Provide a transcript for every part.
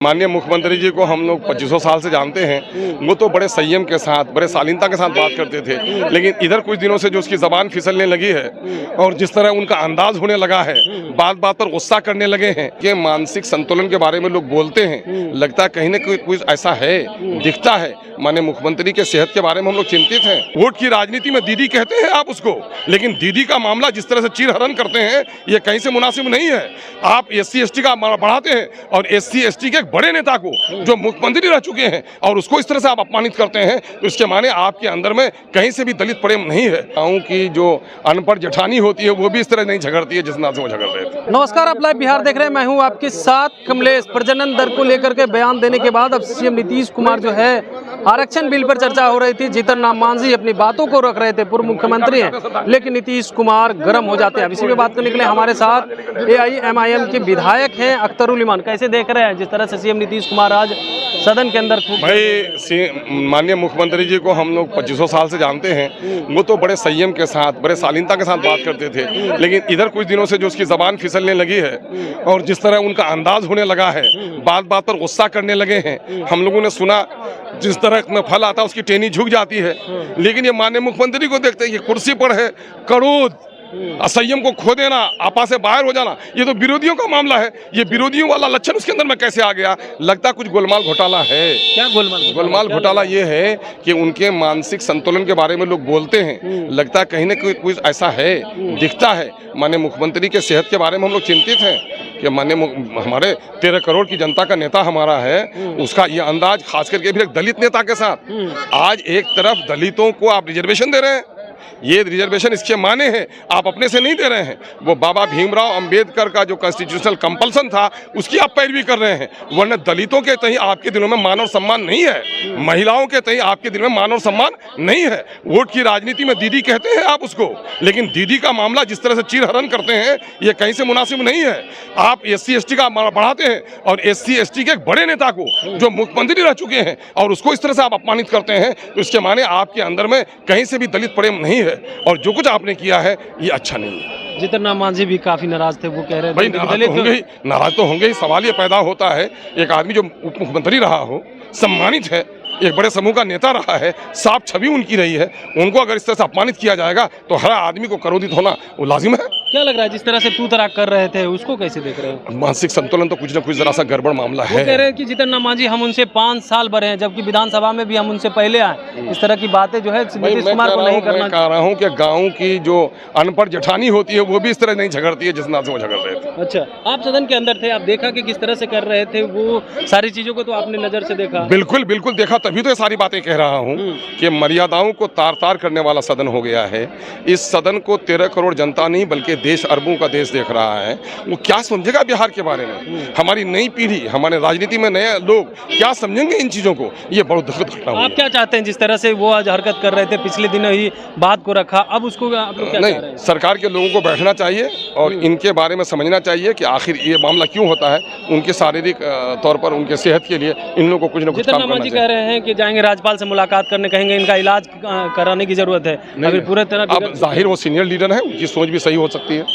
माननीय मुख्यमंत्री जी को हम लोग 2500 साल से जानते हैं। वो तो बड़े संयम के साथ, बड़े शालीनता के साथ बात करते थे, लेकिन इधर कुछ दिनों से जो उसकी जबान फिसलने लगी है और जिस तरह उनका अंदाज होने लगा है, बात बात पर गुस्सा करने लगे हैं कि मानसिक संतुलन के बारे में लोग बोलते हैं, लगता है कहीं न कहीं कुछ ऐसा है, दिखता है। माननीय मुख्यमंत्री के सेहत के बारे में हम लोग चिंतित हैं। वोट की राजनीति में दीदी कहते हैं आप उसको, लेकिन दीदी का मामला जिस तरह से चीरहरण करते हैं, ये कहीं से मुनासिब नहीं है। आप SC/ST का बढ़ाते हैं और SC/ST के बड़े नेता को जो मुख्यमंत्री रह चुके हैं और उसको इस तरह से आप अपमानित करते हैं, तो इसके माने आपके अंदर में कहीं से भी दलित प्रेम नहीं है। गाँव की जो अनपढ़ जेठानी होती है वो भी इस तरह नहीं झगड़ती है जिस नाम से वो झगड़ रहे थे। नमस्कार, आप लाइव बिहार देख रहे हैं। मैं हूं आपके साथ कमलेश। प्रजनन दर को लेकर के बयान देने के बाद अब CM नीतीश कुमार जो है, आरक्षण बिल पर चर्चा हो रही थी। जीतन राम मांझी अपनी बातों को रख रहे थे, पूर्व मुख्यमंत्री हैं, लेकिन नीतीश कुमार गर्म हो जाते हैं। अब इसी में बात करने के लिए हमारे साथ AIMIM के विधायक हैं अख्तरुल इमान। कैसे देख रहे हैं जिस तरह से CM नीतीश कुमार आज सदन के अंदर भाई, माननीय मुख्यमंत्री जी को हम लोग 2500 साल से जानते हैं। वो तो बड़े संयम के साथ, बड़े शालीनता के साथ बात करते थे, लेकिन इधर कुछ दिनों से जो उसकी जबान फिसलने लगी है और जिस तरह उनका अंदाज होने लगा है, बात बात पर गुस्सा करने लगे हैं। हम लोगों ने सुना जिस तरह में फल आता है उसकी टेनी झुक जाती है, लेकिन ये माननीय मुख्यमंत्री को देखते हैं कि कुर्सी पर है, करोड़ असंयम को खो देना, आपा से बाहर हो जाना, ये तो विरोधियों का मामला है। ये विरोधियों वाला लक्षण उसके अंदर में कैसे आ गया? लगता कुछ गोलमाल घोटाला है। क्या गोलमाल घोटाला ये है कि उनके मानसिक संतुलन के बारे में लोग बोलते हैं, लगता है कहीं न कहीं कुछ ऐसा है, दिखता है। माननीय मुख्यमंत्री के सेहत के बारे में हम लोग चिंतित हैं कि माननीय हमारे 13 करोड़ की जनता का नेता हमारा है, उसका ये अंदाज, खास करके भी एक दलित नेता के साथ। आज एक तरफ दलितों को आप रिजर्वेशन दे रहे हैं, ये रिजर्वेशन इसके माने हैं, आप अपने से नहीं दे रहे हैं। वो बाबा भीमराव अंबेडकर का जो कॉन्स्टिट्यूशनल कंपल्सन था उसकी आप पैरवी कर रहे हैं, वरना दलितों के तहीं आपके दिलों में मान और सम्मान नहीं है, महिलाओं के तहीं आपके दिल में मान और सम्मान नहीं है। वोट की राजनीति में दीदी कहते हैं आप उसको, लेकिन दीदी का मामला जिस तरह से चीरहरण करते हैं, ये कहीं से मुनासिब नहीं है। आप SC/ST का बढ़ाते हैं और SC/ST के बड़े नेता को जो मुख्यमंत्री रह चुके हैं और उसको इस तरह से आप अपमानित करते हैं, तो इसके माने आपके अंदर में कहीं से भी दलित प्रेम नहीं है और जो कुछ आपने किया है ये अच्छा नहीं है। जीतन राम मांझी भी काफी नाराज थे, वो कह रहे थे भाई नाराज तो होंगे ही। सवाल ये पैदा होता है, एक आदमी जो उप मुख्यमंत्री रहा हो, सम्मानित है, एक बड़े समूह का नेता रहा है, साफ छवि उनकी रही है, उनको अगर इस तरह से अपमानित किया जाएगा तो हर आदमी को क्रोधित होना वो लाजिम है। क्या लग रहा है जिस तरह से तू तराक कर रहे थे उसको कैसे देख रहे हैं? मानसिक संतुलन तो कुछ न कुछ जरा सा गड़बड़ मामला है। वो कह रहे हैं कि जीतन राम मांझी हम उनसे 5 साल बड़े हैं, जबकि विधानसभा में भी हम उनसे पहले आए। इस तरह की बातें जो है नीतीश कुमार को नहीं करना। कह रहा हूँ कि गाँव की जो अनपढ़ जेठानी होती है वो भी इस तरह नहीं झगड़ती है जिस नाम से वो झगड़ रहे थे। अच्छा, आप सदन के अंदर थे, आप देखा कि किस तरह से कर रहे थे, वो सारी चीजों को तो आपने नजर से देखा? बिल्कुल बिल्कुल देखा, तभी तो ये सारी बातें कह रहा हूँ कि मर्यादाओं को तार तार करने वाला सदन हो गया है। इस सदन को 13 करोड़ जनता नहीं बल्कि देश अरबों का देश देख रहा है। वो क्या समझेगा बिहार के बारे में? हमारी नई पीढ़ी, हमारे राजनीति में नए लोग क्या समझेंगे इन चीजों को? ये बहुत दुखद घटना हुई। आप क्या चाहते हैं जिस तरह से वो आज हरकत कर रहे थे, पिछले दिनों ही बात को रखा, अब उसको आप लोग क्या नहीं, चाह रहे हैं? सरकार के लोगों को बैठना चाहिए और इनके बारे में समझना चाहिए कि आखिर ये मामला क्यों होता है। उनके शारीरिक तौर पर उनके सेहत के लिए इन लोगों को कुछ न कुछ काम करना चाहिए। कह रहे हैं कि जाएंगे राज्यपाल से मुलाकात करने, कहेंगे इनका इलाज कराने की जरूरत है। अभी पूरे तरह अब जाहिर वो सीनियर लीडर है, उनकी सोच भी सही हो सकती है।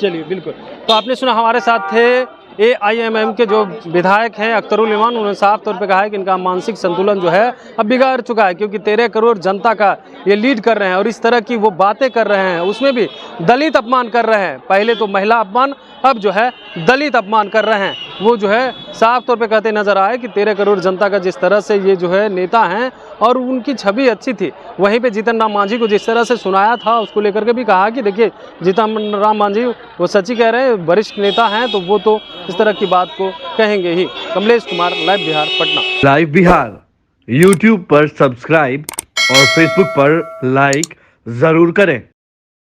चलिए, बिल्कुल। तो आपने सुना, हमारे साथ थे AIMIM के जो विधायक हैं अख्तरुल इमान। उन्होंने साफ तौर पे कहा है कि इनका मानसिक संतुलन जो है अब बिगाड़ चुका है, क्योंकि 13 करोड़ जनता का ये लीड कर रहे हैं और इस तरह की वो बातें कर रहे हैं, उसमें भी दलित अपमान कर रहे हैं। पहले तो महिला अपमान, अब जो है दलित अपमान कर रहे हैं। वो जो है साफ तौर पे कहते नजर आए कि 13 करोड़ जनता का जिस तरह से ये जो है नेता हैं और उनकी छवि अच्छी थी, वहीं पे जीतन राम मांझी को जिस तरह से सुनाया था उसको लेकर के भी कहा कि देखिए जीतन राम मांझी वो सच्ची कह रहे हैं, वरिष्ठ नेता हैं, तो वो तो इस तरह की बात को कहेंगे ही। Kamlesh Kumar, live Bihar, Patna. Live Bihar YouTube पर सब्सक्राइब और Facebook पर लाइक जरूर करें।